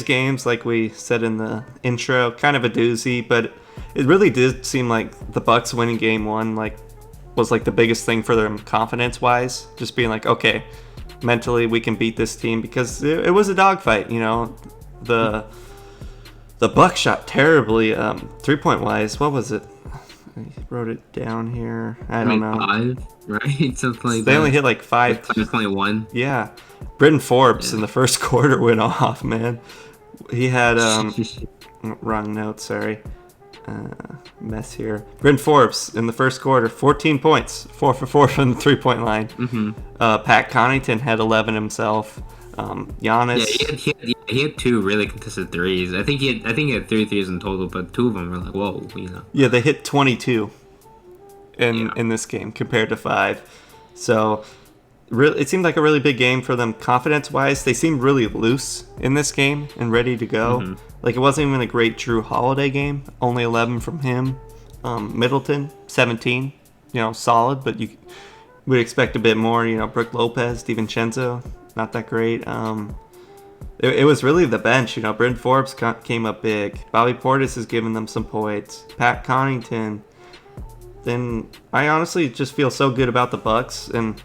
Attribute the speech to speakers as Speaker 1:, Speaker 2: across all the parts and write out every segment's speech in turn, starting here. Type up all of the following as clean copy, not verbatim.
Speaker 1: today's games, like we said in the intro, kind of a doozy, but it really did seem like the Bucks winning game one was like the biggest thing for them confidence wise. Just being like, okay, mentally we can beat this team because it was a dogfight. The Bucks shot terribly 3-point wise. What was it? I wrote it down here. I don't know.
Speaker 2: 5, right? Something like
Speaker 1: They
Speaker 2: that.
Speaker 1: only hit like 5.
Speaker 2: 5.1.
Speaker 1: Yeah. Britton Forbes in the first quarter went off, man. He had wrong note, sorry. Mess here. Britton Forbes in the first quarter, 14 points, 4 for 4 from the 3-point line.
Speaker 2: Mm-hmm.
Speaker 1: Pat Connaughton had 11 himself. Giannis.
Speaker 2: Yeah, he had 2 really contested threes. I think he had 3 threes in total, but 2 of them were like, whoa,
Speaker 1: Yeah, they hit 22 in this game compared to 5. So it seemed like a really big game for them confidence-wise. They seemed really loose in this game and ready to go.
Speaker 2: Mm-hmm.
Speaker 1: Like, it wasn't even a great Drew Holiday game. Only 11 from him. Middleton, 17. Solid, but you would expect a bit more. Brook Lopez, DiVincenzo, not that great. It was really the bench. Bryn Forbes came up big. Bobby Portis has given them some points. Pat Connaughton. Then I honestly just feel so good about the Bucks, and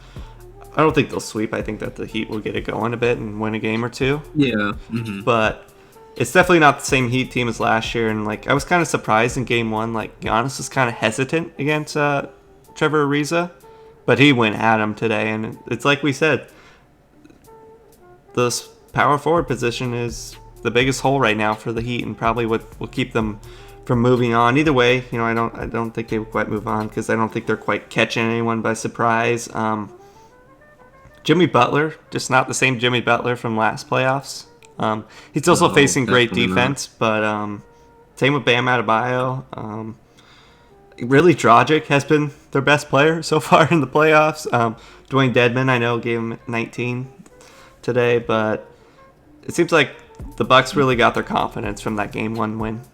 Speaker 1: I don't think they'll sweep. I think that the Heat will get it going a bit and win a game or two.
Speaker 2: Yeah. Mm-hmm.
Speaker 1: But it's definitely not the same Heat team as last year. And I was kind of surprised in game one. Giannis was kind of hesitant against Trevor Ariza, but he went at him today. And it's like we said, the power forward position is the biggest hole right now for the Heat, and probably what will keep them from moving on. Either way, I don't think they will quite move on because I don't think they're quite catching anyone by surprise. Jimmy Butler, just not the same Jimmy Butler from last playoffs. He's also facing great defense, but same with Bam Adebayo. Really, Dragic has been their best player so far in the playoffs. Dwayne Dedmon, I know, gave him 19 today, but it seems like the Bucks really got their confidence from that game one win.
Speaker 2: To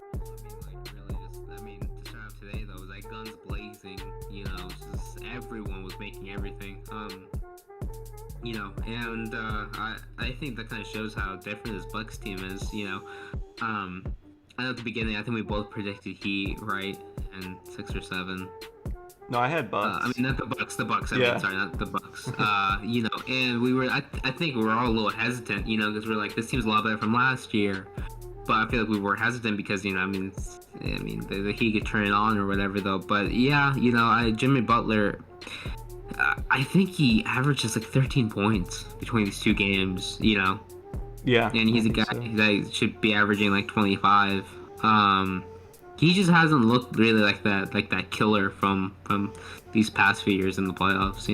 Speaker 2: start off today, though, it was like guns blazing. Just everyone was making everything. And I think that kind of shows how different this Bucks team is. I know at the beginning, I think we both predicted Heat, right, and 6 or 7.
Speaker 1: No, I had Bucks.
Speaker 2: Not the Bucks. The Bucks. Sorry, not the Bucks. And we were. I think we were all a little hesitant, because we're like, this team's a lot better from last year. But I feel like we were hesitant because, the Heat could turn it on or whatever, though. But yeah, Jimmy Butler, I think he averages like 13 points between these 2 games.
Speaker 1: Yeah.
Speaker 2: And he's a guy that should be averaging like 25. He just hasn't looked really like that killer from these past few years in the playoffs,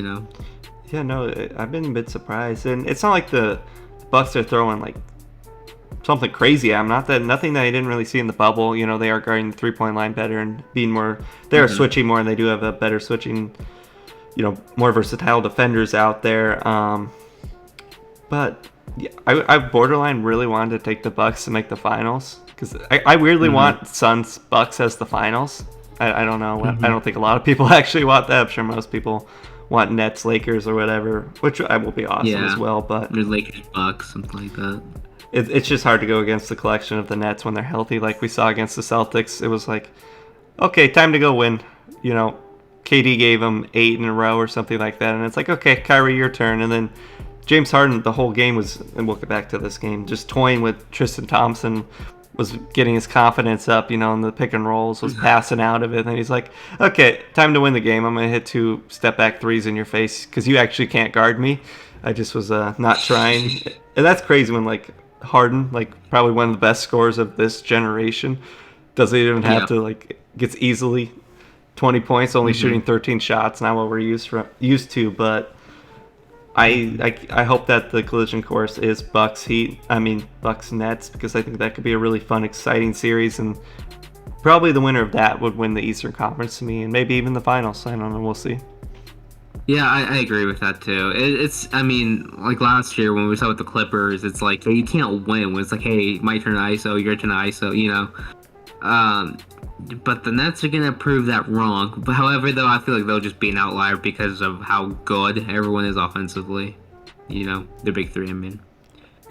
Speaker 1: Yeah, no, I've been a bit surprised, and it's not like the Bucks are throwing like something crazy at him. Nothing that I didn't really see in the bubble. They are guarding the 3-point line better and being more. They are switching more, and they do have a better switching. More versatile defenders out there. But yeah, I borderline really wanted to take the Bucks to make the finals. Because I weirdly want Suns Bucks as the finals. I don't know. I don't think a lot of people actually want that. I'm sure most people want Nets Lakers or whatever, which I will be awesome as well. But
Speaker 2: Lakers Bucks, something like that.
Speaker 1: It's just hard to go against the collection of the Nets when they're healthy. Like we saw against the Celtics, it was like, okay, time to go win. KD gave them 8 in a row or something like that, and it's like, okay, Kyrie, your turn. And then James Harden, the whole game was, and we'll get back to this game, just toying with Tristan Thompson. Was getting his confidence up, in the pick and rolls, was passing out of it. And he's like, okay, time to win the game. I'm going to hit 2 step-back threes in your face because you actually can't guard me. I just was not trying. And that's crazy when, Harden, probably one of the best scorers of this generation, doesn't even have to, gets easily 20 points, only shooting 13 shots, not what we're used to. But I hope that the collision course is Bucks Nets, because I think that could be a really fun, exciting series, and probably the winner of that would win the Eastern Conference to me, and maybe even the finals. I don't know, we'll see.
Speaker 2: Yeah, I agree with that too. It's like last year when we saw with the Clippers, it's like you can't win when it's like, hey, my turn to ISO, your turn to ISO, But the Nets are gonna prove that wrong. But however, though, I feel like they'll just be an outlier because of how good everyone is offensively. The big 3.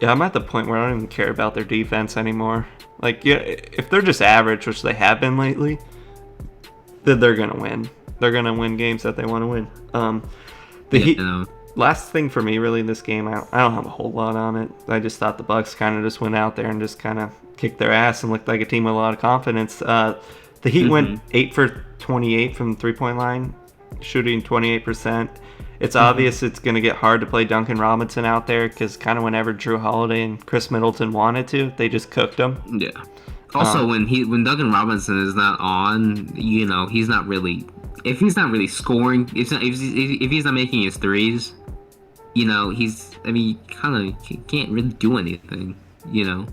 Speaker 1: Yeah, I'm at the point where I don't even care about their defense anymore. Like, yeah, if they're just average, which they have been lately, then they're gonna win. They're gonna win games that they want to win. The
Speaker 2: Yeah,
Speaker 1: Heat.
Speaker 2: no.
Speaker 1: Last thing for me, really, in this game, I don't have a whole lot on it. I just thought the Bucks kind of just went out there and just kind of kicked their ass and looked like a team with a lot of confidence. The Heat went 8 for 28 from the 3-point line, shooting 28%. It's obvious it's going to get hard to play Duncan Robinson out there because kind of whenever Drew Holiday and Chris Middleton wanted to, they just cooked him.
Speaker 2: Yeah. Also, when Duncan Robinson is not on, he's not really. If he's not really scoring, if he's not making his threes, he's. I mean, kind of can't really do anything.
Speaker 1: Yeah,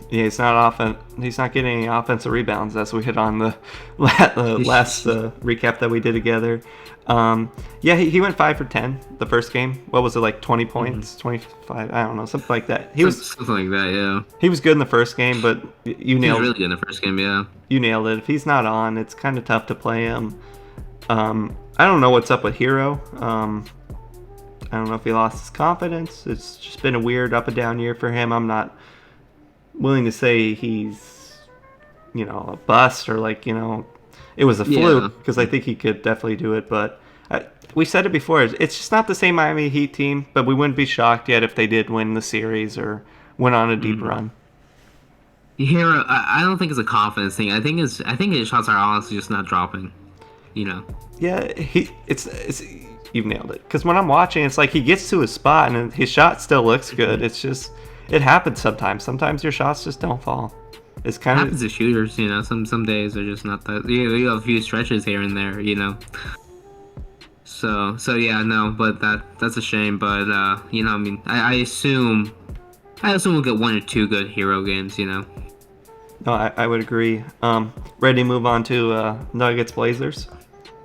Speaker 1: he's not getting any offensive rebounds, as we hit on the last recap that we did together. Yeah, he went 5 for 10 the first game. What was it, like 20 points, 25? I don't know, something like that. He was
Speaker 2: something like that. Yeah.
Speaker 1: He was good in the first game, but you nailed.
Speaker 2: He was really good in the first game. Yeah.
Speaker 1: You nailed it. If he's not on, it's kind of tough to play him. I don't know what's up with Hero. I don't know if he lost his confidence. It's just been a weird up and down year for him. I'm not willing to say he's, a bust or it was a fluke, because I think he could definitely do it. But we said it before. It's just not the same Miami Heat team, but we wouldn't be shocked yet if they did win the series or went on a deep run.
Speaker 2: Hero, I don't think it's a confidence thing. I think his shots are honestly just not dropping.
Speaker 1: Yeah, it's you've nailed it. Because when I'm watching, it's like he gets to his spot and his shot still looks good. It's just, it happens sometimes. Sometimes your shots just don't fall. It's kind of
Speaker 2: happens to shooters. Some days are just not that. You have a few stretches here and there. So yeah, no, but that's a shame. But I mean, I assume we'll get 1 or 2 good Hero games.
Speaker 1: No, I would agree. Ready to move on to Nuggets Blazers?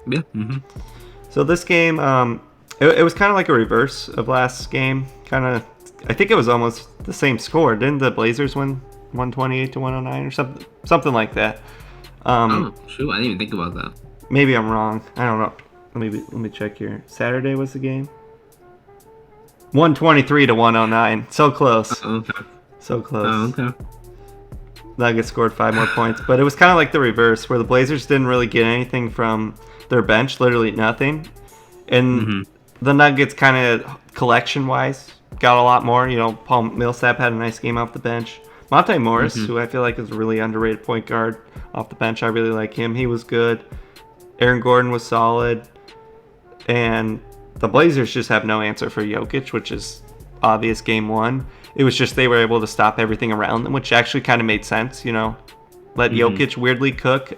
Speaker 2: Yeah.
Speaker 1: So this game, it was kind of like a reverse of last game. I think it was almost the same score. Didn't the Blazers win 128-109 or something like that?
Speaker 2: Shoot, I didn't even think about that.
Speaker 1: Maybe I'm wrong. I don't know. Let me check here. Saturday was the game. 123-109. So close.
Speaker 2: Okay.
Speaker 1: So close.
Speaker 2: Oh, okay.
Speaker 1: Nuggets scored 5 more points, but it was kind of like the reverse, where the Blazers didn't really get anything from their bench, literally nothing, and the Nuggets kind of collection-wise got a lot more. Paul Millsap had a nice game off the bench. Monte Morris, who I feel like is a really underrated point guard off the bench, I really like him. He was good. Aaron Gordon was solid, and the Blazers just have no answer for Jokic, which is obvious game 1. It was just they were able to stop everything around them, which actually kind of made sense, let Jokic weirdly cook.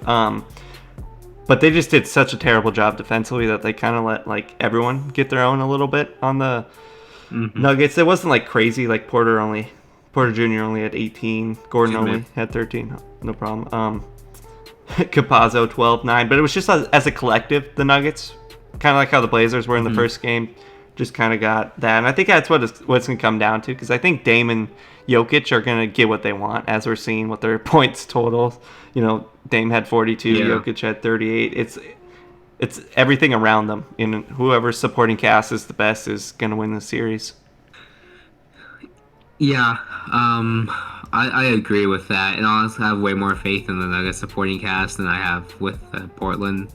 Speaker 1: But they just did such a terrible job defensively that they kind of let everyone get their own a little bit on the Nuggets. It wasn't crazy. Porter Jr. only had 18. Gordon only had 13. No problem. Capazzo 12-9. But it was just as a collective, the Nuggets, kind of like how the Blazers were in the first game, just kind of got that. And I think that's what it's going to come down to, because I think Dame and Jokic are going to get what they want, as we're seeing with their points totals. Dame had 42, Jokic had 38. It's everything around them. And whoever's supporting cast is the best is going to win the series.
Speaker 2: Yeah, I agree with that. And honestly, I have way more faith in the Nuggets supporting cast than I have with Portland.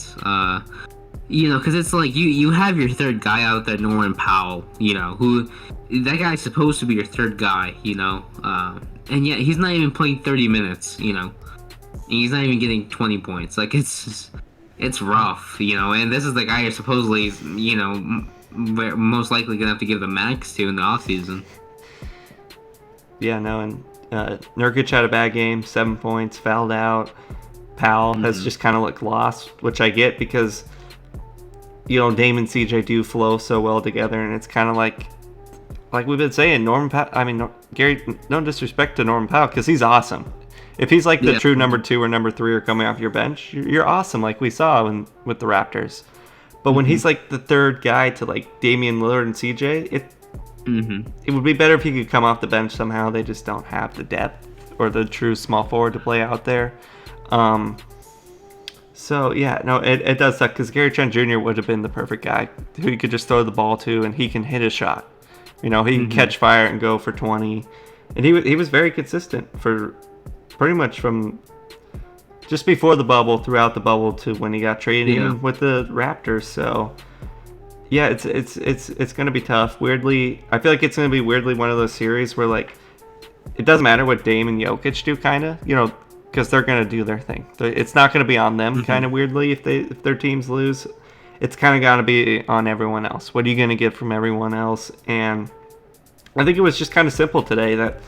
Speaker 2: Because it's like you have your third guy out there, Norman Powell, who that guy's supposed to be your third guy, and yet he's not even playing 30 minutes, and he's not even getting 20 points. It's rough, and this is the guy you're supposedly, most likely gonna have to give the max to in the offseason.
Speaker 1: Yeah, no, and Nurkic had a bad game, 7 points, fouled out. Powell has just kind of looked lost, which I get because Dame and CJ do flow so well together, and it's kind of like we've been saying, Gary, no disrespect to Norman Powell, because he's awesome. If he's the true number 2 or number 3 are coming off your bench, you're awesome, like we saw with the Raptors. But when he's the third guy to Damian Lillard and CJ, it would be better if he could come off the bench somehow. They just don't have the depth or the true small forward to play out there. So, yeah, no, it does suck, because Gary Trent Jr. would have been the perfect guy who you could just throw the ball to, and he can hit a shot. He can catch fire and go for 20. And he was very consistent for pretty much from just before the bubble, throughout the bubble, to when he got traded even with the Raptors. So yeah, it's gonna be tough. Weirdly, I feel like it's gonna be weirdly one of those series where like it doesn't matter what Dame and Jokic do, kind of, because they're gonna do their thing. It's not gonna be on them, kind of weirdly, if their teams lose. It's kind of gotta be on everyone else. What are you gonna get from everyone else? And I think it was just kind of simple today that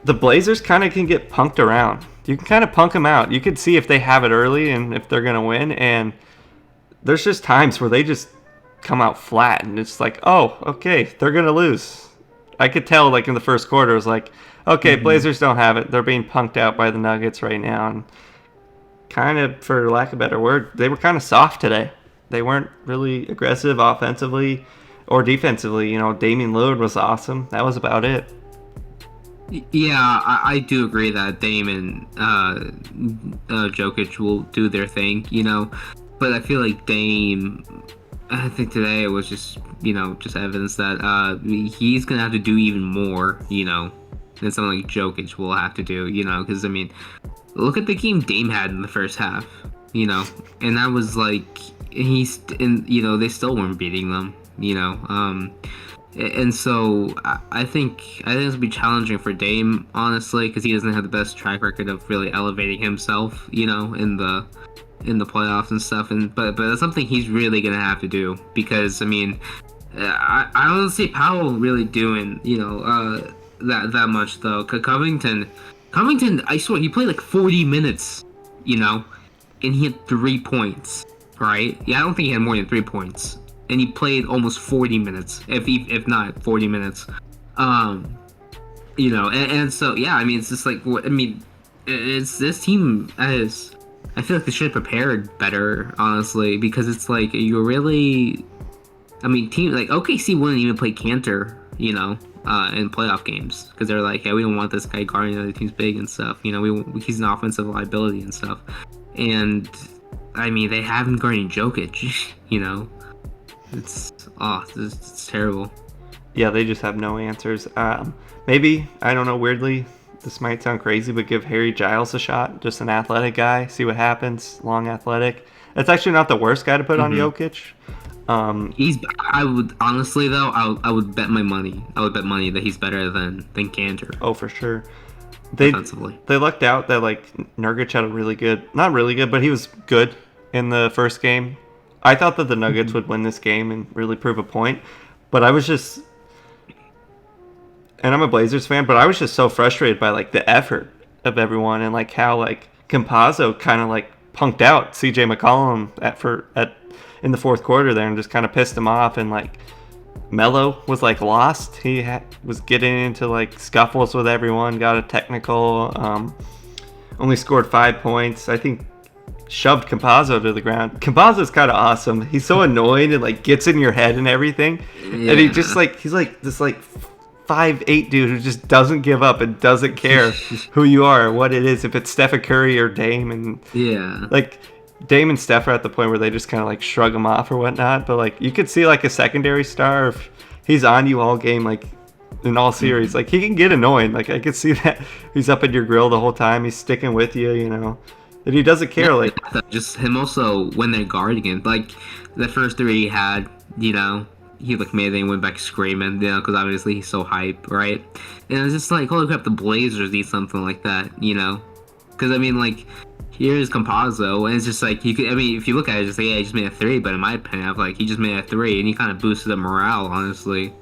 Speaker 1: the Blazers kind of can get punked around. You can kind of punk them out. You could see if they have it early and if they're gonna win. And there's just times where they just come out flat, and it's like, oh, okay, they're gonna lose. I could tell, like, in the first quarter, it was like, okay, Blazers don't have it. They're being punked out by the Nuggets right now. And kind of, for lack of a better word, they were kind of soft today. They weren't really aggressive offensively or defensively. Damian Lillard was awesome. That was about it.
Speaker 2: Yeah, I do agree that Dame and Jokic will do their thing, But I feel like Dame, I think today it was just evidence that he's going to have to do even more, than something like Jokic will have to do, because, look at the game Dame had in the first half, and that was like, they still weren't beating them, and so I think it's be challenging for Dame, honestly, because he doesn't have the best track record of really elevating himself, in the playoffs and stuff. But that's something he's really gonna have to do, because I don't see Powell really doing that much though. Cause Covington, I swear he played like 40 minutes, and he had 3 points, right? Yeah, I don't think he had more than 3 points. And he played almost 40 minutes, if not 40 minutes. And so, yeah, it's just like, it's this team as, I feel like they should have prepared better, honestly, because it's like, you're really, team, like, OKC wouldn't even play Cantor, in playoff games, because they're like, yeah, we don't want this guy guarding the other team's big and stuff, he's an offensive liability and stuff. And, they have him guarding Jokic, It's terrible.
Speaker 1: Yeah, they just have no answers. Maybe, I don't know, weirdly, this might sound crazy, but give Harry Giles a shot. Just an athletic guy. See what happens. Long athletic. That's actually not the worst guy to put on Jokic.
Speaker 2: I would, honestly, though, I would bet my money. I would bet money that he's better than Cantor.
Speaker 1: Oh, for sure. They lucked out that, like, Nurkic had a really good, not really good, but he was good in the first game. I thought that the Nuggets would win this game and really prove a point, but I was just, and I'm a Blazers fan, but I was just so frustrated by like the effort of everyone and like how like Campazzo kind of like punked out CJ McCollum in the fourth quarter there and just kind of pissed him off, and like Melo was like lost. He was getting into like scuffles with everyone, got a technical, only scored 5 points. I think shoved Campazzo to the ground. Campazzo's kind of awesome. He's so annoying and like gets in your head and everything. Yeah. And he's like this like 5'8" dude who just doesn't give up and doesn't care who you are or what it is, if it's Steph Curry or Dame. And like Dame and Steph are at the point where they just kind of like shrug him off or whatnot. But like you could see like a secondary star, if he's on you all game, like in all series, like he can get annoying. Like I could see that he's up at your grill the whole time. He's sticking with you, And he doesn't care, like
Speaker 2: just him also when they're guarding him. Like the first three he had, he like made and went back screaming, because obviously he's so hype, right? And it's just like, holy crap, the Blazers need something like that, Because like here's Campazzo, and it's just like you could. If you look at it, just like, yeah, he just made a 3, but in my opinion, like he just made a 3, and he kind of boosted the morale, honestly.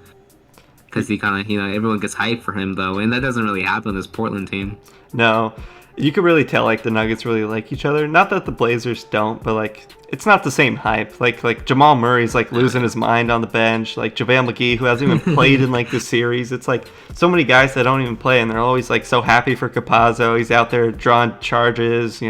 Speaker 2: Because he kind of, everyone gets hyped for him though, and that doesn't really happen in this Portland team.
Speaker 1: No. You could really tell like the Nuggets really like each other. Not that the Blazers don't, but like it's not the same hype. Like Jamal Murray's like losing his mind on the bench. Like JaVale McGee, who hasn't even played in like the series. It's like so many guys that don't even play, and they're always like so happy for Campazzo. He's out there drawing charges,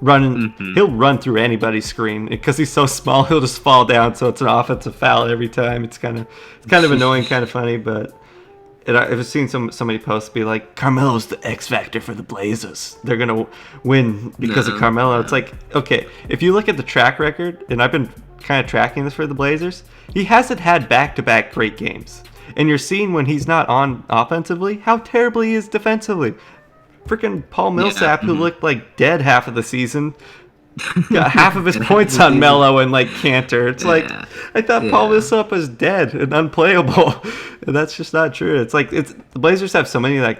Speaker 1: running. He'll run through anybody's screen because he's so small. He'll just fall down, so it's an offensive foul every time. It's kind of annoying, kind of funny, but. I've seen somebody post be like, Carmelo's the X factor for the Blazers. They're going to win because of Carmelo. It's like, okay, if you look at the track record, and I've been kind of tracking this for the Blazers, he hasn't had back-to-back great games. And you're seeing when he's not on offensively how terrible he is defensively. Freaking Paul Millsap, who looked like dead half of the season, got half of his points on Melo and like Cantor. It's like I thought Paul Millsap was dead and unplayable, and that's just not true. It's like the Blazers have so many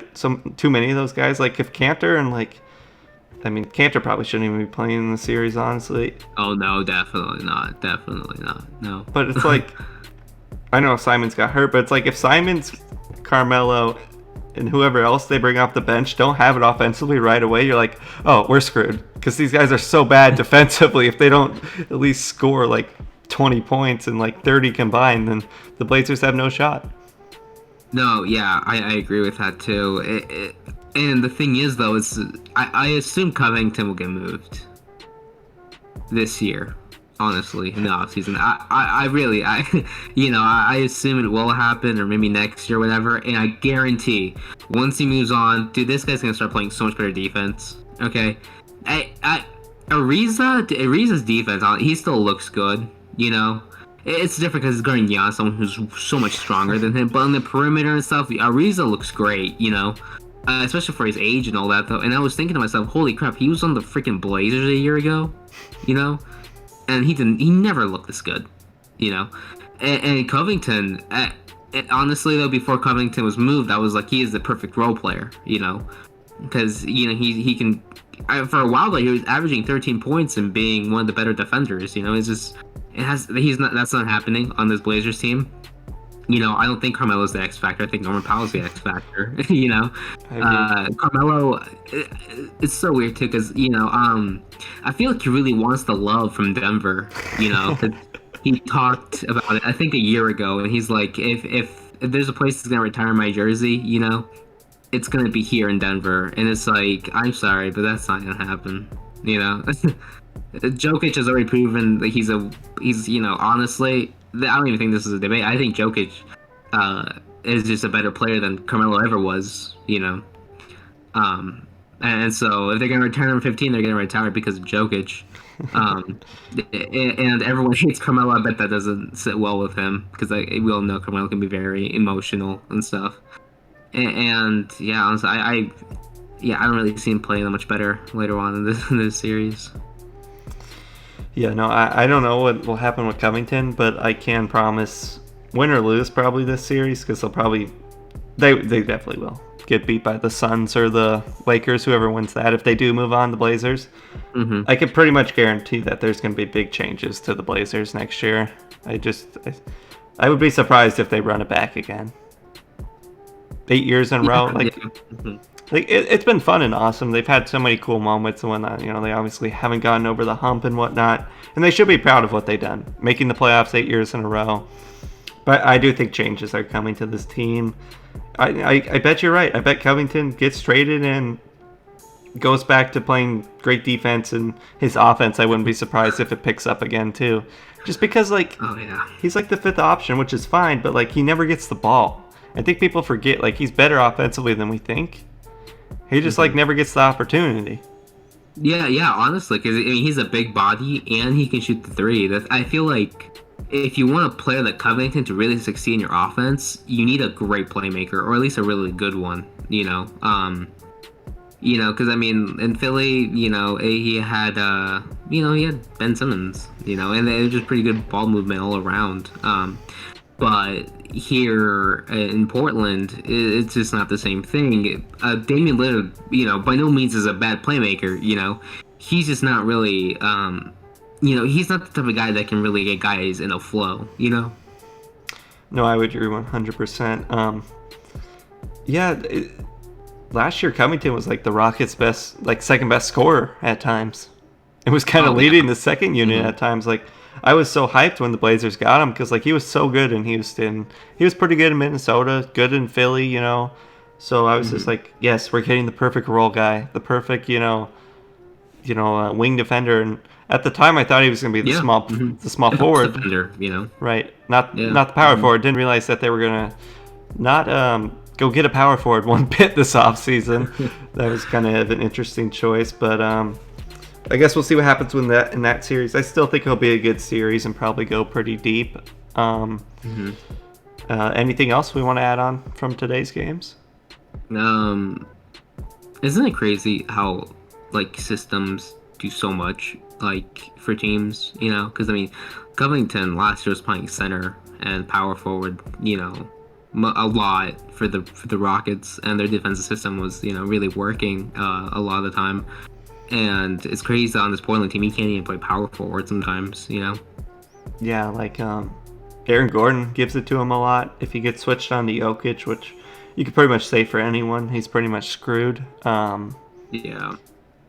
Speaker 1: too many of those guys. Like if Cantor and Cantor probably shouldn't even be playing in the series, honestly.
Speaker 2: Oh no, definitely not. No.
Speaker 1: But it's like I know Simons got hurt, but it's like if Simons, Carmelo, and whoever else they bring off the bench don't have it offensively right away, you're like, oh, we're screwed. Because these guys are so bad defensively. If they don't at least score like 20 points and like 30 combined, then the Blazers have no shot.
Speaker 2: No, yeah, I agree with that too. And the thing is, though, I assume Covington will get moved this year. Honestly, in the offseason, I assume it will happen, or maybe next year, whatever. And I guarantee, once he moves on, dude, this guy's gonna start playing so much better defense. Okay, Ariza's defense, he still looks good. You know, it's different because he's guarding Giannis, someone who's so much stronger than him. But on the perimeter and stuff, Ariza looks great. You know. Especially for his age and all that, though. And I was thinking to myself, holy crap, he was on the freaking Blazers a year ago, you know? And he never looked this good, you know? And Covington, honestly, though, before Covington was moved, I was like, he is the perfect role player, you know? Because, you know, he can... for a while, though, he was averaging 13 points and being one of the better defenders, you know? It's just... that's not happening on this Blazers team. You know, I don't think Carmelo's the X factor. I think Norman Powell's the X factor. You know, Carmelo, it's so weird too because I feel like he really wants the love from Denver. You know, he talked about it I think a year ago, and he's like, if there's a place that's gonna retire my jersey, you know, it's gonna be here in Denver. And it's like, I'm sorry, but that's not gonna happen. You know, Jokic has already proven that he's honestly. I don't even think this is a debate. I think Jokic is just a better player than Carmelo ever was, you know. And so if they're going to retire him 15, they're going to retire because of Jokic. And everyone hates Carmelo. I bet that doesn't sit well with him because we all know Carmelo can be very emotional and stuff. And yeah, honestly, I don't really see him playing that much better later on in this series.
Speaker 1: Yeah, no, I don't know what will happen with Covington, but I can promise, win or lose, probably this series, because they definitely will get beat by the Suns or the Lakers, whoever wins that. If they do move on, the Blazers, I can pretty much guarantee that there's going to be big changes to the Blazers next year. I would be surprised if they run it back again. 8 years in a row, it's been fun and awesome. They've had so many cool moments and whatnot. You know, they obviously haven't gotten over the hump and whatnot, and they should be proud of what they've done, making the playoffs 8 years in a row. But I do think changes are coming to this team. I bet you're right. I bet Covington gets traded and goes back to playing great defense, and his offense, I wouldn't be surprised if it picks up again too. Just because, he's like the fifth option, which is fine, but he never gets the ball. I think people forget, he's better offensively than we think. He just never gets the opportunity.
Speaker 2: Yeah, honestly, because he's a big body and he can shoot the three. I feel like if you want a player like Covington to really succeed in your offense, you need a great playmaker, or at least a really good one. Because in Philly, he had Ben Simmons, and it was just pretty good ball movement all around. But here in Portland, it's just not the same thing. Damian Lillard, by no means is a bad playmaker. He's just not really, he's not the type of guy that can really get guys in a flow.
Speaker 1: No, I would agree 100%. Last year Covington was the Rockets' best, second best scorer at times. It was kind of leading the second unit at times. I was so hyped when the Blazers got him because he was so good in Houston. He was pretty good in Minnesota, good in Philly, So I was just yes, we're getting the perfect role guy, the perfect, wing defender. And at the time, I thought he was going to be the small forward
Speaker 2: defender,
Speaker 1: right? Not the power forward. Didn't realize that they were going to not go get a power forward one bit this offseason. That was kind of an interesting choice, but I guess we'll see what happens in that series. I still think it'll be a good series and probably go pretty deep. I Anything else we want to add on from today's games?
Speaker 2: Um, isn't it crazy how like systems do so much like for teams? You know, because I mean, Covington last year was playing center and power forward. You know, a lot for the Rockets, and their defensive system was really working a lot of the time. And it's crazy on this Portland team, he can't even play power forward sometimes. You know.
Speaker 1: Yeah, like Aaron Gordon gives it to him a lot. If he gets switched on to Jokic, which you could pretty much say for anyone, he's pretty much screwed.
Speaker 2: Yeah.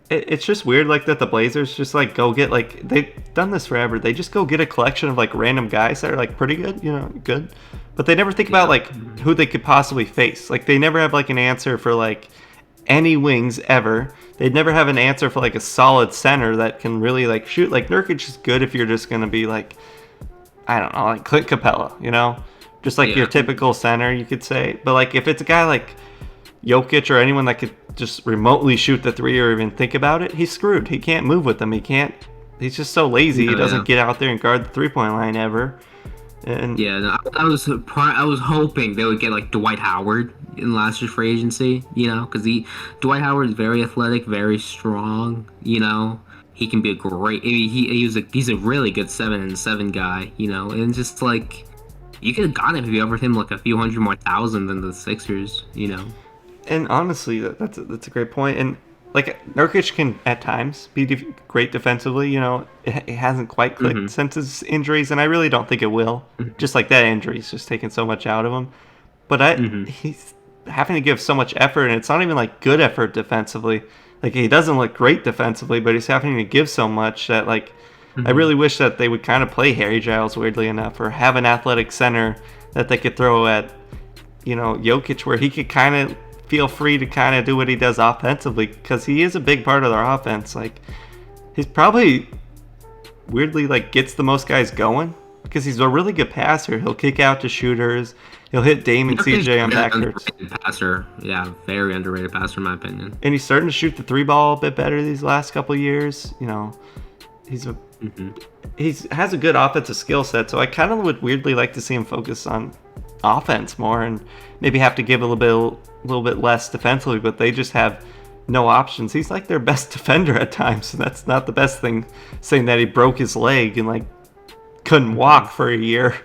Speaker 1: It's just weird like that the Blazers just like go get like they've done this forever. They just go get a collection of like random guys that are like pretty good, good. But they never think about like who they could possibly face. Like they never have like an answer for like any wings ever. They'd never have an answer for like a solid center that can really like shoot. Like Nurkic is good if you're just gonna be like, I don't know, like Clint Capella, just like your typical center, you could say. But like if it's a guy like Jokic or anyone that could just remotely shoot the three or even think about it, he's screwed. He can't move with them. He's just so lazy. He doesn't get out there and guard the 3-point line ever. And
Speaker 2: no, I was hoping they would get like Dwight Howard in last year's free agency, because Dwight Howard is very athletic, very strong, he can be a great. He's a really good 7-and-7 guy, and just like you could have gotten him if you offered him like a few hundred more thousand than the Sixers,
Speaker 1: And honestly, that's a great point. And like Nurkic can at times be great defensively. It hasn't quite clicked since his injuries, and I really don't think it will. Just like that injury's just taken so much out of him. But he's having to give so much effort, and it's not even like good effort defensively. Like he doesn't look great defensively, but he's having to give so much that like I really wish that they would kind of play Harry Giles weirdly enough, or have an athletic center that they could throw at Jokic, where he could kind of feel free to kind of do what he does offensively, because he is a big part of their offense. Like he's probably weirdly like gets the most guys going because he's a really good passer. He'll kick out to shooters. He'll hit Dame and CJ on backcourts.
Speaker 2: Passer, yeah, very underrated passer in my opinion.
Speaker 1: And he's starting to shoot the 3-ball a bit better these last couple of years. He has a good offensive skill set, so I kind of would weirdly like to see him focus on offense more and maybe have to give a little bit less defensively, but they just have no options. He's like their best defender at times, so that's not the best thing, saying that he broke his leg and like couldn't walk for a year.